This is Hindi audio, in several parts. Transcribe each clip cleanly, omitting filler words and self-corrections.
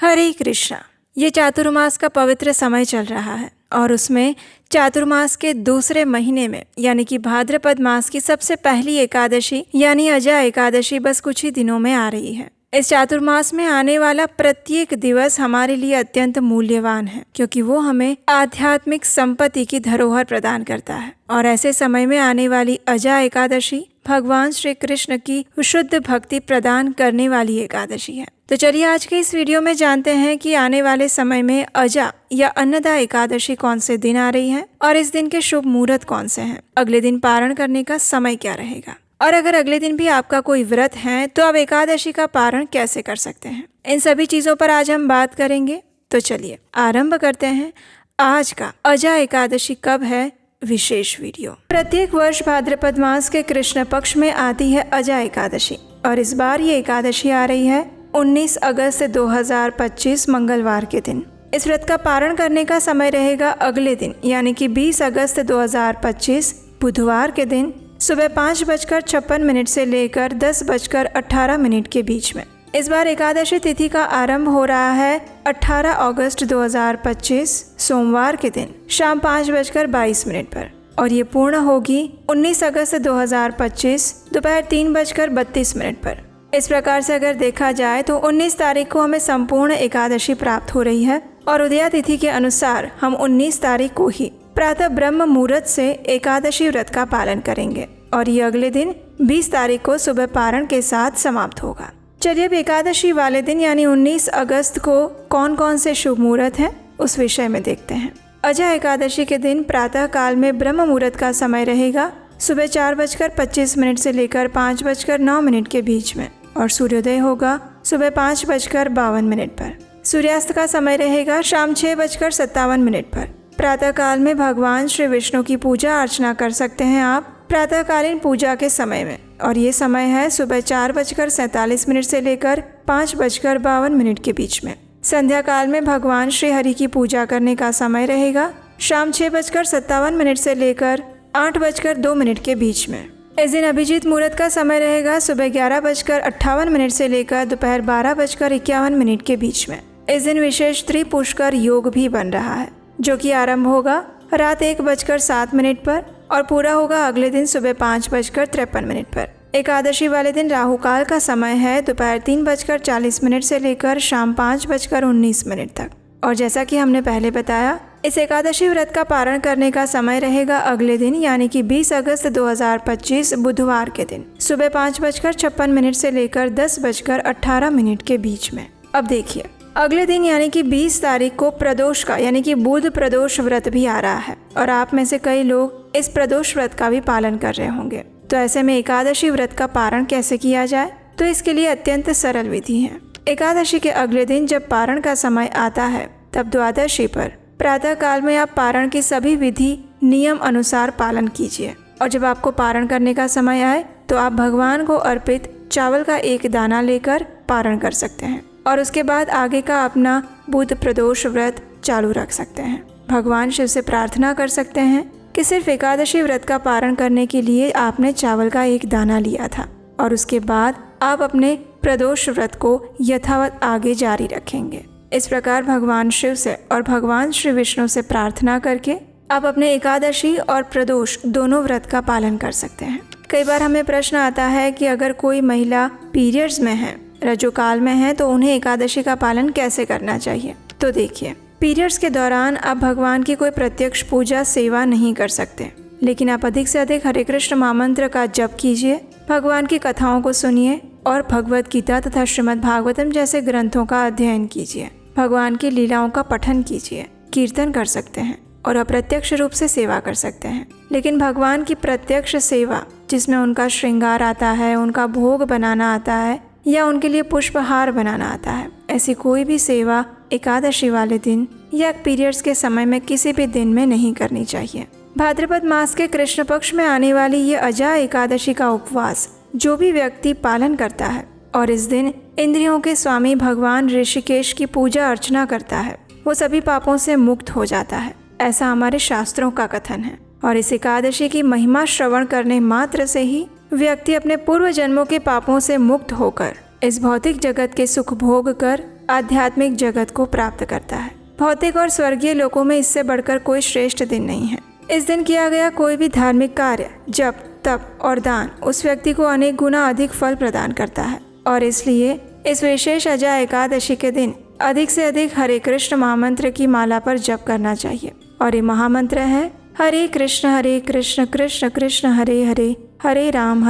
हरे कृष्णा। ये चातुर्मास का पवित्र समय चल रहा है और उसमें चातुर्मास के दूसरे महीने में यानी कि भाद्रपद मास की सबसे पहली एकादशी यानी अजा एकादशी बस कुछ ही दिनों में आ रही है। इस चातुर्मास में आने वाला प्रत्येक दिवस हमारे लिए अत्यंत मूल्यवान है क्योंकि वो हमें आध्यात्मिक संपत्ति की धरोहर प्रदान करता है। और ऐसे समय में आने वाली अजा एकादशी भगवान श्री कृष्ण की शुद्ध भक्ति प्रदान करने वाली एकादशी है। तो चलिए आज के इस वीडियो में जानते हैं कि आने वाले समय में अजा या अन्नदा एकादशी कौन से दिन आ रही है और इस दिन के शुभ मुहूर्त कौन से हैं, अगले दिन पारण करने का समय क्या रहेगा और अगर अगले दिन भी आपका कोई व्रत है तो आप एकादशी का पारण कैसे कर सकते हैं। इन सभी चीजों पर आज हम बात करेंगे। तो चलिए आरंभ करते हैं आज का अजा एकादशी कब है विशेष वीडियो। प्रत्येक वर्ष भाद्रपद मास के कृष्ण पक्ष में आती है अजा एकादशी और इस बार ये एकादशी आ रही है 19 अगस्त 2025 मंगलवार के दिन। इस व्रत का पारण करने का समय रहेगा अगले दिन यानी कि 20 अगस्त 2025 बुधवार के दिन सुबह 5:56 से लेकर 10:18 के बीच में। इस बार एकादशी तिथि का आरंभ हो रहा है 18 अगस्त 2025 सोमवार के दिन शाम 5:22 पर और ये पूर्ण होगी 19 अगस्त 2025 दोपहर 3:32 पर। इस प्रकार से अगर देखा जाए तो 19 तारीख को हमें संपूर्ण एकादशी प्राप्त हो रही है और उदया तिथि के अनुसार हम 19 तारीख को ही प्रातः ब्रह्म मुहूर्त से एकादशी व्रत का पालन करेंगे और ये अगले दिन 20 तारीख को सुबह पारण के साथ समाप्त होगा। चलिए अब एकादशी वाले दिन यानी 19 अगस्त को कौन कौन से शुभ मुहूर्त हैं उस विषय में देखते हैं। अजा एकादशी के दिन प्रातः काल में ब्रह्म मुहूर्त का समय रहेगा सुबह 4:25 से लेकर 5:09 के बीच में और सूर्योदय होगा सुबह 5:52 पर। सूर्यास्त का समय रहेगा शाम 6:57 पर। प्रातः काल में भगवान श्री विष्णु की पूजा अर्चना कर सकते हैं आप प्रातःकालीन पूजा के समय में और ये समय है सुबह 4:47 से लेकर 5:52 के बीच में। संध्या काल में भगवान श्री हरि की पूजा करने का समय रहेगा शाम 6:57 से लेकर 8:02 के बीच में। इस दिन अभिजीत मुहूर्त का समय रहेगा सुबह 11:58 से लेकर दोपहर 12:51 के बीच में। इस दिन विशेष त्रिपुष्कर योग भी बन रहा है जो कि आरंभ होगा रात 1:07 पर और पूरा होगा अगले दिन सुबह 5:53 पर। एकादशी वाले दिन राहु काल का समय है दोपहर 3:40 से लेकर शाम 5:19 तक और जैसा कि हमने पहले बताया इस एकादशी व्रत का पारण करने का समय रहेगा अगले दिन यानी कि 20 अगस्त 2025 बुधवार के दिन सुबह 5:56 से लेकर 10:18 के बीच में। अब देखिए अगले दिन यानी कि 20 तारीख को प्रदोष का यानी कि बुध प्रदोष व्रत भी आ रहा है और आप में से कई लोग इस प्रदोष व्रत का भी पालन कर रहे होंगे। तो ऐसे में एकादशी व्रत का पारण कैसे किया जाए तो इसके लिए अत्यंत सरल विधि है। एकादशी के अगले दिन जब पारण का समय आता है तब द्वादशी पर प्रातः काल में आप पारण की सभी विधि नियम अनुसार पालन कीजिए और जब आपको पारण करने का समय आए तो आप भगवान को अर्पित चावल का एक दाना लेकर पारण कर सकते हैं और उसके बाद आगे का अपना बुध प्रदोष व्रत चालू रख सकते हैं। भगवान शिव से प्रार्थना कर सकते हैं कि सिर्फ एकादशी व्रत का पारण करने के लिए आपने चावल का एक दाना लिया था और उसके बाद आप अपने प्रदोष व्रत को यथावत आगे जारी रखेंगे। इस प्रकार भगवान शिव से और भगवान श्री विष्णु से प्रार्थना करके आप अपने एकादशी और प्रदोष दोनों व्रत का पालन कर सकते हैं। कई बार हमें प्रश्न आता है कि अगर कोई महिला पीरियड्स में है, रजोकाल में है, तो उन्हें एकादशी का पालन कैसे करना चाहिए। तो देखिए पीरियड्स के दौरान आप भगवान की कोई प्रत्यक्ष पूजा सेवा नहीं कर सकते, लेकिन आप अधिक से अधिक हरे कृष्ण महामंत्र का जप कीजिए, भगवान की कथाओं को सुनिए और भगवत गीता तथा श्रीमद् भागवतम जैसे ग्रंथों का अध्ययन कीजिए, भगवान की लीलाओं का पठन कीजिए, कीर्तन कर सकते हैं और अप्रत्यक्ष रूप से सेवा कर सकते हैं। लेकिन भगवान की प्रत्यक्ष सेवा जिसमें उनका श्रृंगार आता है, उनका भोग बनाना आता है या उनके लिए पुष्पहार बनाना आता है, ऐसी कोई भी सेवा एकादशी वाले दिन या पीरियड्स के समय में किसी भी दिन में नहीं करनी चाहिए। भाद्रपद मास के कृष्ण पक्ष में आने वाली ये अजा एकादशी का उपवास जो भी व्यक्ति पालन करता है और इस दिन इंद्रियों के स्वामी भगवान ऋषिकेश की पूजा अर्चना करता है वो सभी पापों से मुक्त हो जाता है, ऐसा हमारे शास्त्रों का कथन है। और इस एकादशी की महिमा श्रवण करने मात्र से ही व्यक्ति अपने पूर्व जन्मों के पापों से मुक्त होकर इस भौतिक जगत के सुख भोग कर आध्यात्मिक जगत को प्राप्त करता है। भौतिक और स्वर्गीय लोकों में इससे बढ़कर कोई श्रेष्ठ दिन नहीं है। इस दिन किया गया कोई भी धार्मिक कार्य, जप, तप और दान उस व्यक्ति को अनेक गुना अधिक फल प्रदान करता है और इसलिए इस विशेष अजा एकादशी के दिन अधिक से अधिक हरे कृष्ण महामंत्र की माला पर जप करना चाहिए। और ये महामंत्र है हरे कृष्ण कृष्ण कृष्ण हरे हरे, हरे राम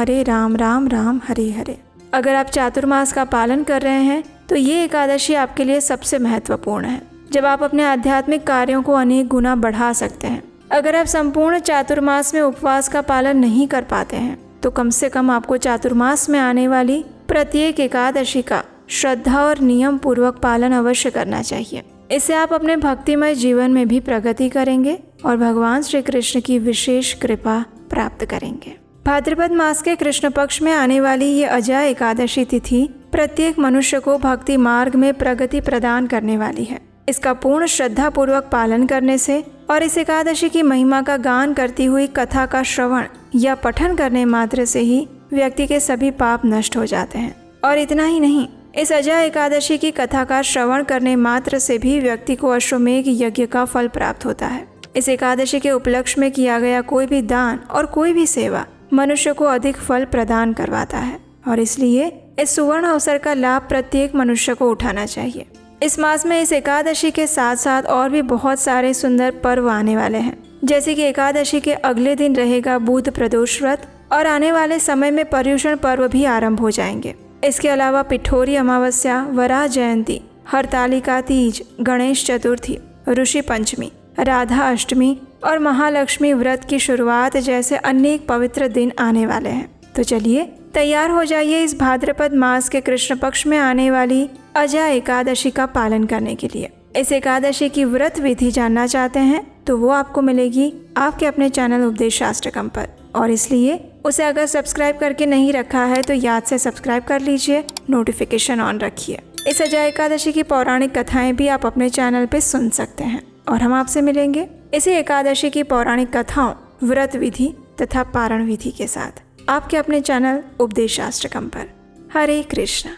राम राम हरे हरे। अगर आप चातुर्मास का पालन कर रहे हैं तो ये एकादशी आपके लिए सबसे महत्वपूर्ण है, जब आप अपने आध्यात्मिक कार्यों को अनेक गुना बढ़ा सकते हैं। अगर आप संपूर्ण चातुर्मास में उपवास का पालन नहीं कर पाते हैं तो कम से कम आपको चातुर्मास में आने वाली प्रत्येक एकादशी का श्रद्धा और नियम पूर्वक पालन अवश्य करना चाहिए। इससे आप अपने भक्तिमय जीवन में भी प्रगति करेंगे और भगवान श्री कृष्ण की विशेष कृपा प्राप्त करेंगे। भाद्रपद मास के कृष्ण पक्ष में आने वाली ये अजा एकादशी तिथि प्रत्येक मनुष्य को भक्ति मार्ग में प्रगति प्रदान करने वाली है। इसका पूर्ण श्रद्धा पूर्वक पालन करने से और इस एकादशी की महिमा का गान करती हुई कथा का श्रवण या पठन करने मात्र से ही व्यक्ति के सभी पाप नष्ट हो जाते हैं। और इतना ही नहीं, इस अजा एकादशी की कथा का श्रवण करने मात्र से भी व्यक्ति को अश्वमेघ यज्ञ का फल प्राप्त होता है। इस एकादशी के उपलक्ष्य में किया गया कोई भी दान और कोई भी सेवा मनुष्य को अधिक फल प्रदान करवाता है और इसलिए इस सुवर्ण अवसर का लाभ प्रत्येक मनुष्य को उठाना चाहिए। इस मास में इस एकादशी के साथ साथ और भी बहुत सारे सुंदर पर्व आने वाले हैं, जैसे कि एकादशी के अगले दिन रहेगा बुध प्रदोष व्रत और आने वाले समय में पर्युषण पर्व भी आरंभ हो जाएंगे। इसके अलावा पिठोरी अमावस्या, वराह जयंती, हरतालिका तीज, गणेश चतुर्थी, ऋषि पंचमी, राधा अष्टमी और महालक्ष्मी व्रत की शुरुआत जैसे अनेक पवित्र दिन आने वाले हैं। तो चलिए तैयार हो जाइए इस भाद्रपद मास के कृष्ण पक्ष में आने वाली अजा एकादशी का पालन करने के लिए। इस एकादशी की व्रत विधि जानना चाहते हैं तो वो आपको मिलेगी आपके अपने चैनल उपदेश शास्त्रकम पर, और इसलिए उसे अगर सब्सक्राइब करके नहीं रखा है तो याद से सब्सक्राइब कर लीजिए, नोटिफिकेशन ऑन रखिए। इस अजा एकादशी की पौराणिक कथाएं भी आप अपने चैनल पे सुन सकते हैं और हम आपसे मिलेंगे इसी एकादशी की पौराणिक कथाओं, व्रत विधि तथा पारण विधि के साथ आपके अपने चैनल उपदेश शास्त्रकम पर। हरे कृष्ण।